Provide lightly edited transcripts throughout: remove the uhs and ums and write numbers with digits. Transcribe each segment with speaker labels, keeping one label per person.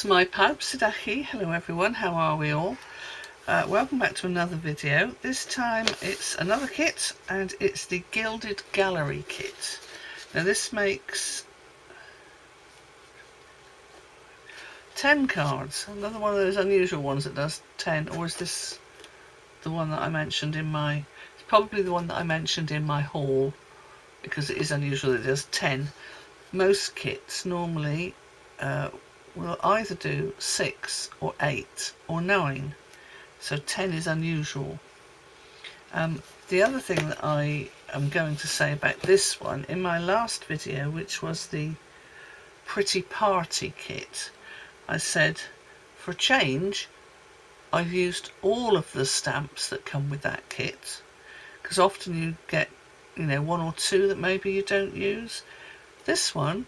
Speaker 1: my pawb, Sidachi. Hello everyone, how are we all? Welcome back to another video. This time it's another kit, and it's the Gilded Gallery kit. Now this makes 10 cards, another one of those unusual ones that does 10, or is this the one that I mentioned in my, it's probably the one that I mentioned in my haul, because it is unusual that it does 10. Most kits normally will either do 6 or 8 or 9, so 10 is unusual. The other thing that I am going to say about this one, in my last video, which was the Pretty Party kit, I said for a change I've used all of the stamps that come with that kit, because often you get, you know, one or two that maybe you don't use. This one,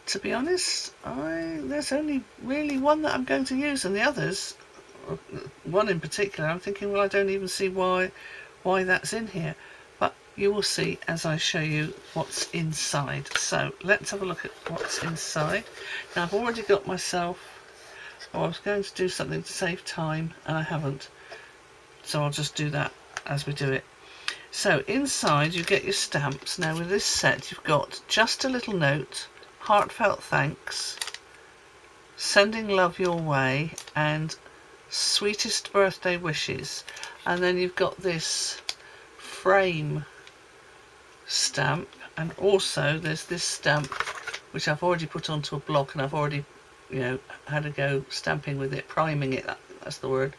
Speaker 1: to be honest, there's only really one that I'm going to use, and the others, one in particular, I'm thinking, well, I don't even see why that's in here. But you will see as I show you what's inside. So let's have a look at what's inside. Now I've already got myself, I was going to do something to save time and I haven't, so I'll just do that as we do it. So inside you get your stamps. Now with this set you've got just a little note, heartfelt thanks, sending love your way, and sweetest birthday wishes. And then you've got this frame stamp, and also there's this stamp which I've already put onto a block, and I've already, you know, had a go stamping with it, priming it, that's the word,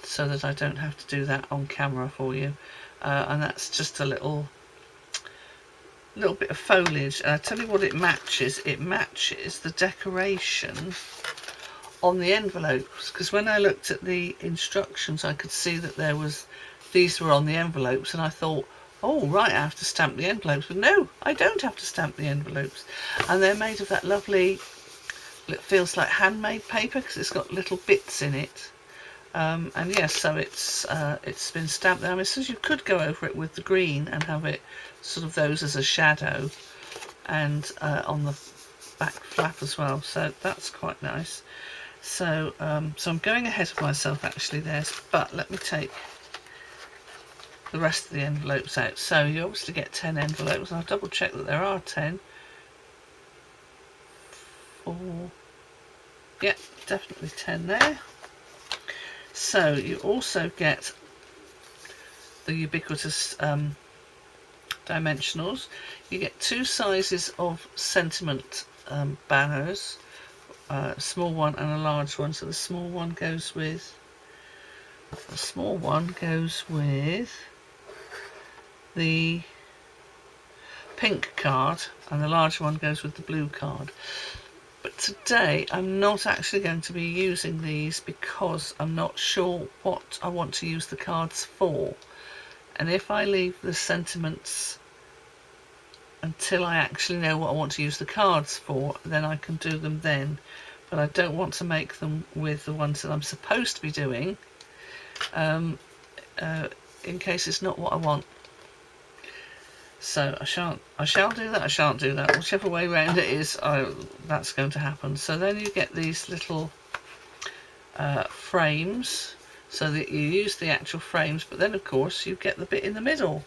Speaker 1: so that I don't have to do that on camera for you. And that's just a little bit of foliage. And I tell you what it matches the decoration on the envelopes, because when I looked at the instructions I could see that these were on the envelopes, and I thought, oh right, I have to stamp the envelopes. But no, I don't have to stamp the envelopes. And they're made of that lovely, it feels like handmade paper, because it's got little bits in it. And yes, so it's been stamped there. I mean, so you could go over it with the green and have it sort of those as a shadow, and on the back flap as well, so that's quite nice. So so I'm going ahead of myself actually there, but let me take the rest of the envelopes out. So you obviously get 10 envelopes, and I'll double check that there are 10. 4, yeah, definitely 10 there. So you also get the ubiquitous dimensionals. You get 2 sizes of sentiment banners, a small one and a large one. So the small one goes with the pink card, and the large one goes with the blue card. But today I'm not actually going to be using these, because I'm not sure what I want to use the cards for. And if I leave the sentiments until I actually know what I want to use the cards for, then I can do them then. But I don't want to make them with the ones that I'm supposed to be doing, in case it's not what I want. So I shall do that, I shan't do that. Whichever way round it is, that's going to happen. So then you get these little frames, so that you use the actual frames, but then of course you get the bit in the middle.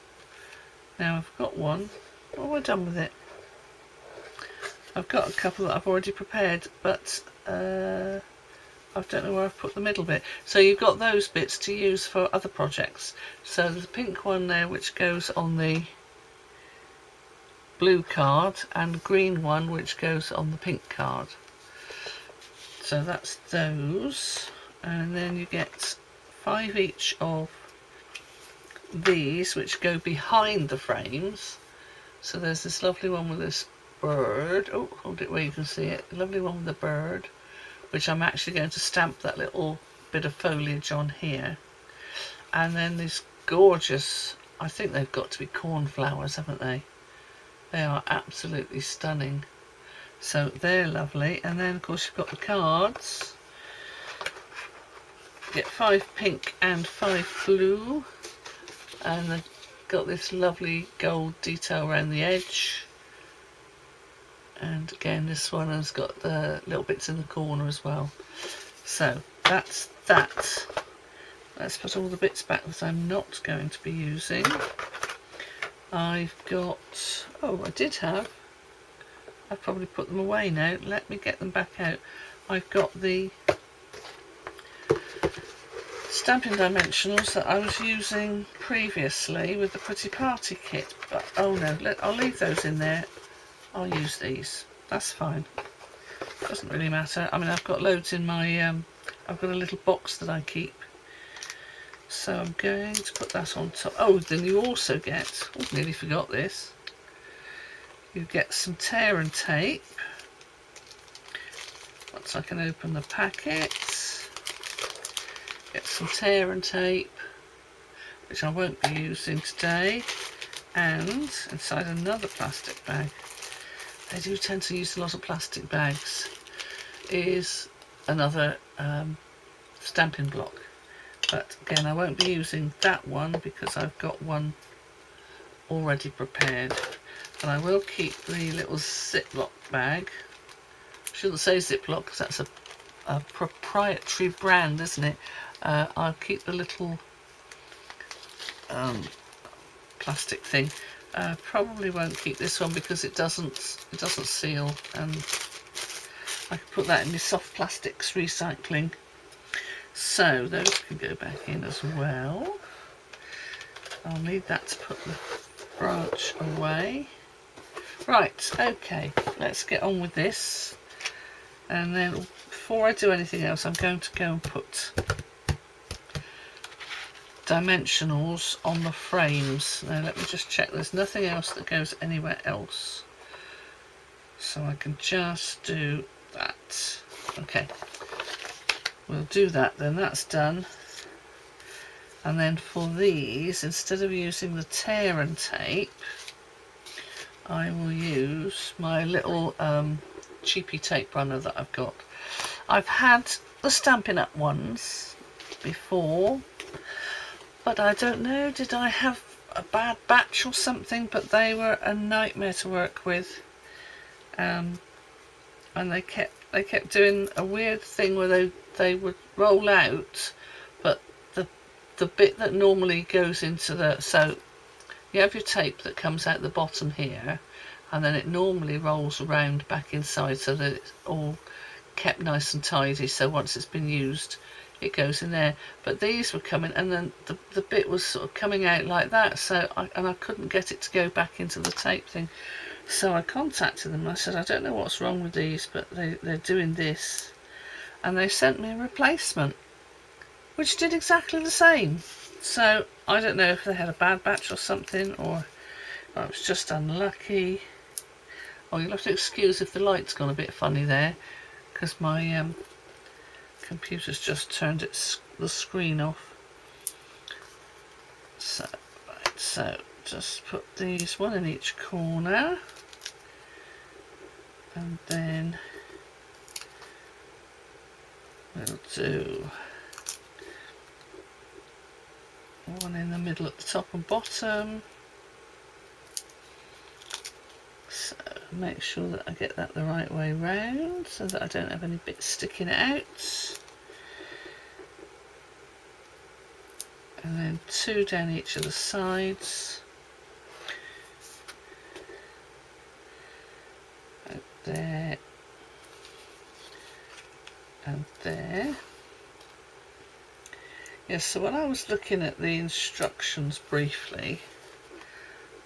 Speaker 1: Now I've got one. Oh, we're done with it. I've got a couple that I've already prepared, but I don't know where I've put the middle bit. So you've got those bits to use for other projects. So there's a pink one there which goes on the blue card, and a green one which goes on the pink card. So that's those. And then you get 5 each of these which go behind the frames. So there's this lovely one with this bird. Oh, hold it where you can see it. Lovely one with the bird, which I'm actually going to stamp that little bit of foliage on here. And then these gorgeous, I think they've got to be cornflowers, haven't they? They are absolutely stunning. So they're lovely. And then of course you've got the cards. You get 5 pink and 5 blue. And they've got this lovely gold detail around the edge. And again, this one has got the little bits in the corner as well. So that's that. Let's put all the bits back that I'm not going to be using. I've got, oh, I've probably put them away now. Let me get them back out. I've got the stamping dimensionals that I was using previously with the Pretty Party kit, but oh no, I'll leave those in there. I'll use these, that's fine, doesn't really matter. I mean, I've got loads in my I've got a little box that I keep, so I'm going to put that on top. Oh, then you also get, oh, nearly forgot this, you get some tear and tape. Once I can open the packet, get some tear and tape, which I won't be using today, and inside another plastic bag, I do tend to use a lot of plastic bags, is another stamping block. But again, I won't be using that one because I've got one already prepared. But I will keep the little Ziploc bag. I shouldn't say Ziploc because that's a proprietary brand, isn't it? I'll keep the little plastic thing. Probably won't keep this one because it doesn't seal, and I can put that in my soft plastics recycling. So those can go back in as well. I'll need that to put the branch away. Right, okay, let's get on with this. And then before I do anything else, I'm going to go and put dimensionals on the frames. Now let me just check there's nothing else that goes anywhere else, so I can just do that. Okay, we'll do that then, that's done. And then for these, instead of using the tear and tape, I will use my little cheapy tape runner that I've got. I've had the Stampin' Up ones before, but I don't know, did I have a bad batch or something? But they were a nightmare to work with, and they kept doing a weird thing where they would roll out, but the bit that normally goes into the, so you have your tape that comes out the bottom here, and then it normally rolls around back inside so that it's all kept nice and tidy, so once it's been used it goes in there. But these were coming, and then the bit was sort of coming out like that, so I couldn't get it to go back into the tape thing. So I contacted them. I said, I don't know what's wrong with these, but they're doing this, and they sent me a replacement which did exactly the same. So I don't know if they had a bad batch or something, or I was just unlucky. Oh, you'll have to excuse if the light's gone a bit funny there, because my computer's just turned the screen off. So, right, so just put these one in each corner, and then we'll do one in the middle at the top and bottom. So make sure that I get that the right way round so that I don't have any bits sticking out. And then two down each of the sides. And there. And there. Yes, so when I was looking at the instructions briefly,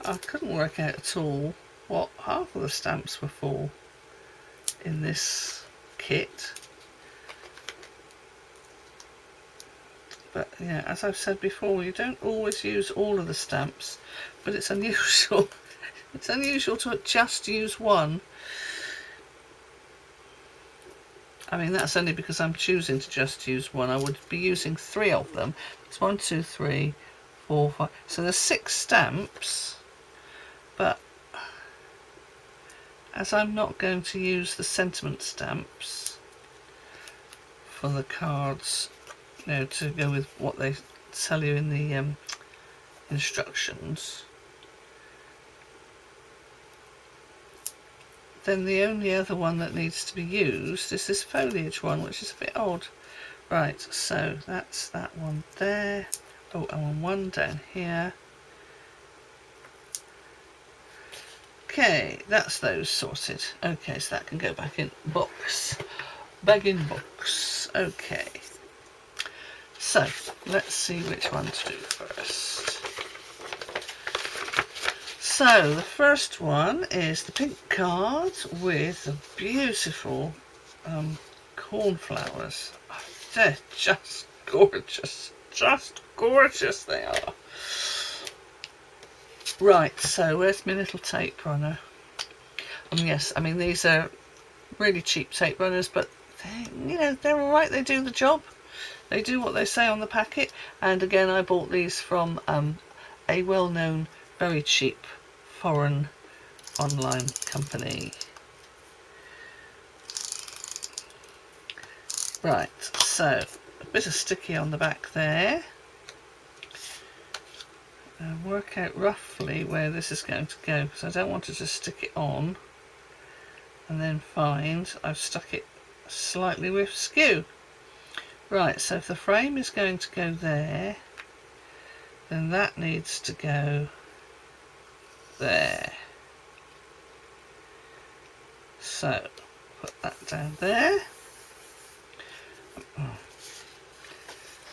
Speaker 1: I couldn't work out at all what half of the stamps were for in this kit. But yeah, as I've said before, you don't always use all of the stamps, but it's unusual. It's unusual to just use one. I mean, that's only because I'm choosing to just use one. I would be using 3 of them. It's 1, 2, 3, 4, 5. So there's 6 stamps, but as I'm not going to use the sentiment stamps for the cards, you know, to go with what they tell you in the instructions, then the only other one that needs to be used is this foliage one, which is a bit odd. Right, so that's that one there. Oh, I want one down here. Okay, that's those sorted. Okay, so that can go back in box. Bag in box. Okay. So, let's see which one to do first. So, the first one is the pink card with the beautiful cornflowers. Oh, they're just gorgeous. Just gorgeous they are. Right, so where's my little tape runner? Yes, I mean these are really cheap tape runners, but they're alright, they do the job. They do what they say on the packet. And again, I bought these from a well-known, very cheap foreign online company. Right, so a bit of sticky on the back there. And work out roughly where this is going to go, because I don't want to just stick it on and then find I've stuck it slightly with skew. Right, so if the frame is going to go there, then that needs to go there. So put that down there.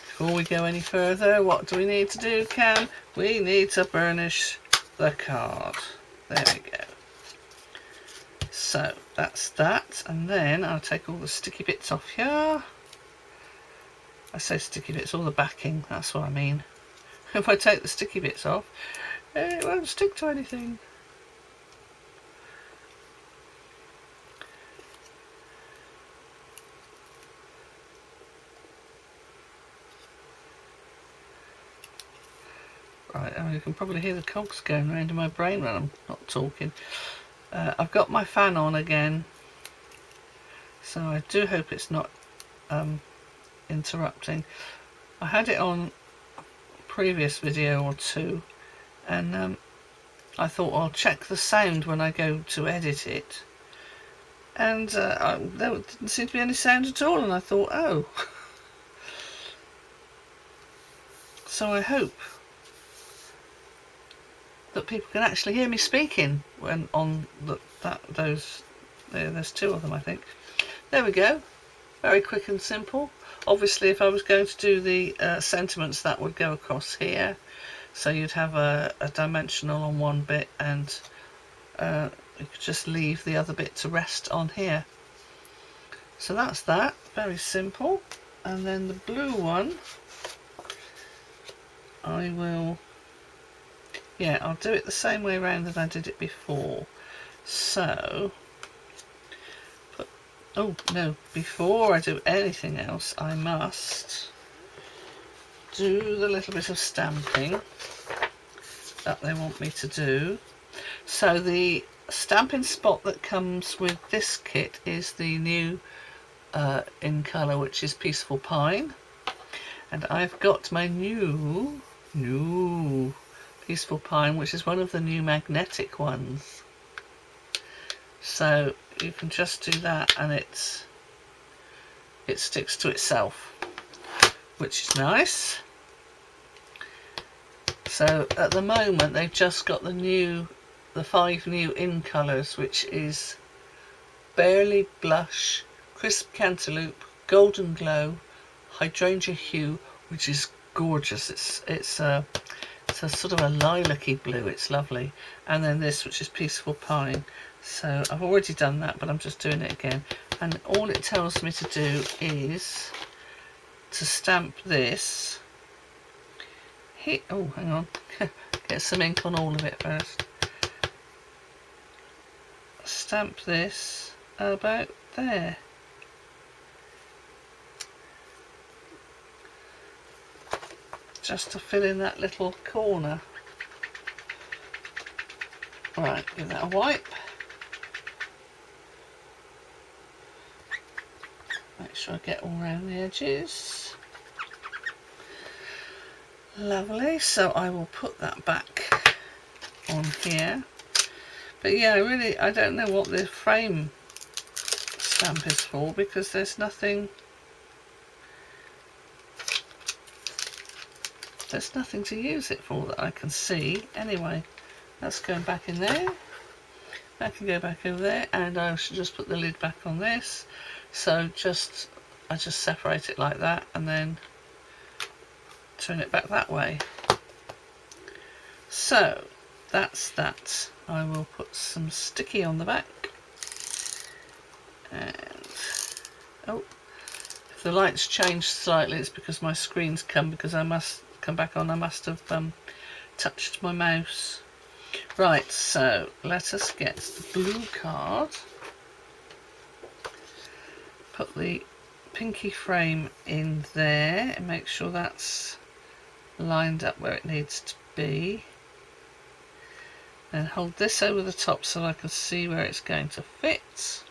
Speaker 1: Before we go any further, what do we need to do, Cam? We need to burnish the card. There we go. So that's that, and then I'll take all the sticky bits off here. I say sticky bits, all the backing, that's what I mean. If I take the sticky bits off, it won't stick to anything. Right, you can probably hear the cogs going around in my brain when I'm not talking. I've got my fan on again, so I do hope it's not interrupting. I had it on a previous video or two, and I thought I'll check the sound when I go to edit it, and there didn't seem to be any sound at all, and I thought, oh. So I hope that people can actually hear me speaking when on there's two of them, I think. There we go. Very quick and simple. Obviously, if I was going to do the sentiments, that would go across here. So you'd have a dimensional on one bit, and you could just leave the other bit to rest on here. So that's that. Very simple. And then the blue one, I'll do it the same way around that I did it before. So, before I do anything else, I must do the little bit of stamping that they want me to do. So the stamping spot that comes with this kit is the new in colour, which is Peaceful Pine. And I've got my new Peaceful Pine, which is one of the new magnetic ones. So you can just do that and it sticks to itself, which is nice. So at the moment they've just got the 5 new in colours, which is Barely Blush, Crisp Cantaloupe, Golden Glow, Hydrangea Hue, which is gorgeous. It's a sort of a lilac-y blue. It's lovely. And then this, which is Peaceful Pine. So I've already done that, but I'm just doing it again. And all it tells me to do is to stamp this. Oh, hang on. Get some ink on all of it first. Stamp this about there. Just to fill in that little corner. Right, give that a wipe. Make sure I get all around the edges. Lovely, so I will put that back on here. But yeah, I don't know what the frame stamp is for, because there's nothing to use it for that I can see. Anyway, that's going back in there. That can go back over there, and I should just put the lid back on this. So I just separate it like that and then turn it back that way. So that's that. I will put some sticky on the back. And oh, if the lights change slightly, it's because my screen's come back on. I must have touched my mouse. Right, so let us get the blue card. Put the pinky frame in there and make sure that's lined up where it needs to be. And hold this over the top so I can see where it's going to fit. So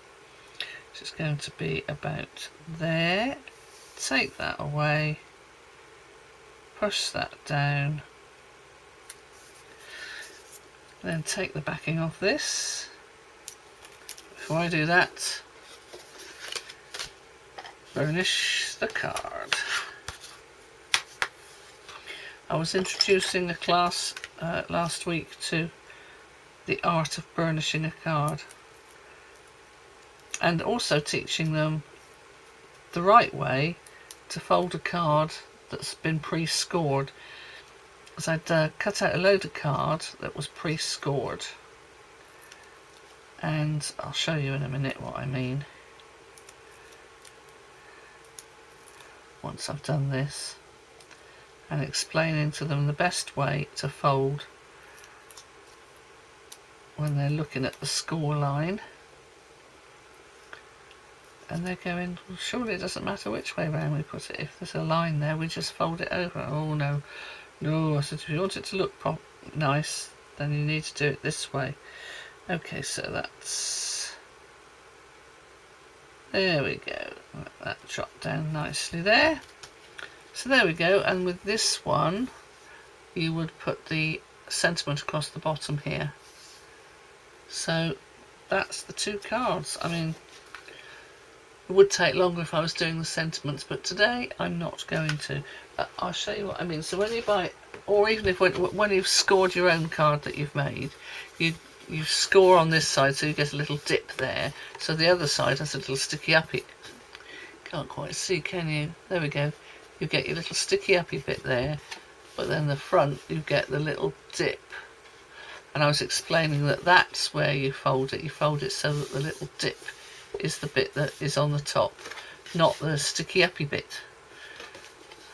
Speaker 1: it's going to be about there. Take that away. Push that down. Then take the backing off this. Before I do that, burnish the card. I was introducing a class last week to the art of burnishing a card, and also teaching them the right way to fold a card that's been pre-scored. Because I'd cut out a load of card that was pre-scored, and I'll show you in a minute what I mean once I've done this, and explaining to them the best way to fold when they're looking at the score line. And they're going, well, surely it doesn't matter which way around we put it. If there's a line there, we just fold it over. Oh no. No, I said, if you want it to look nice, then you need to do it this way. Okay, so that's... There we go. Let that drop down nicely there. So there we go, and with this one, you would put the sentiment across the bottom here. So that's the two cards. I mean, it would take longer if I was doing the sentiments, but today I'm not going to. I'll show you what I mean. So when you buy, or even if when you've scored your own card that you've made, you score on this side, so you get a little dip there. So the other side has a little sticky uppy. Can't quite see, can you? There we go. You get your little sticky uppy bit there, but then the front you get the little dip. And I was explaining that that's where you fold it. You fold it so that the little dip is the bit that is on the top, not the sticky uppy bit.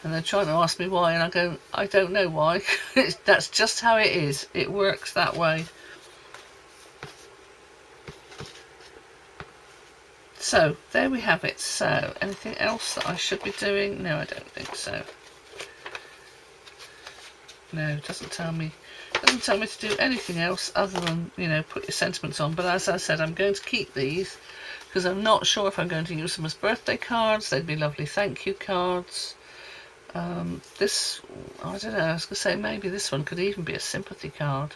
Speaker 1: And they're trying to ask me why, and I go, I don't know why. That's just how it is. It works that way. So there we have it. So anything else that I should be doing? No, I don't think so. No, it doesn't tell me to do anything else other than, you know, put your sentiments on. But as I said, I'm going to keep these because I'm not sure if I'm going to use them as birthday cards. They'd be lovely thank you cards. This, I don't know, I was going to say maybe this one could even be a sympathy card.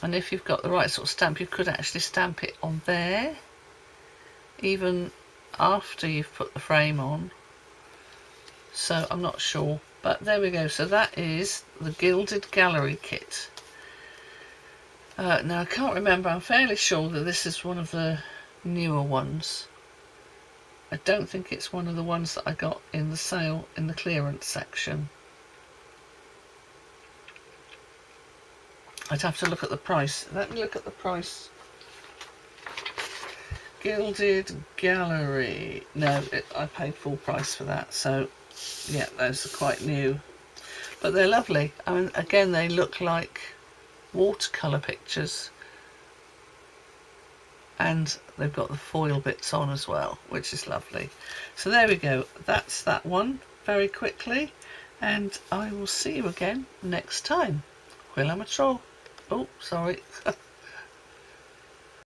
Speaker 1: And if you've got the right sort of stamp, you could actually stamp it on there, even after you've put the frame on. So I'm not sure, but there we go. So that is the Gilded Gallery kit. Now I can't remember, I'm fairly sure that this is one of the newer ones. I don't think it's one of the ones that I got in the sale in the clearance section. I'd have to look at the price. Let me look at the price. Gilded Gallery. No, I paid full price for that. So yeah, those are quite new. But they're lovely. I mean, again, they look like watercolour pictures. And they've got the foil bits on as well, which is lovely. So there we go. That's that one very quickly. And I will see you again next time. Hwyl am y tro. Oh, sorry.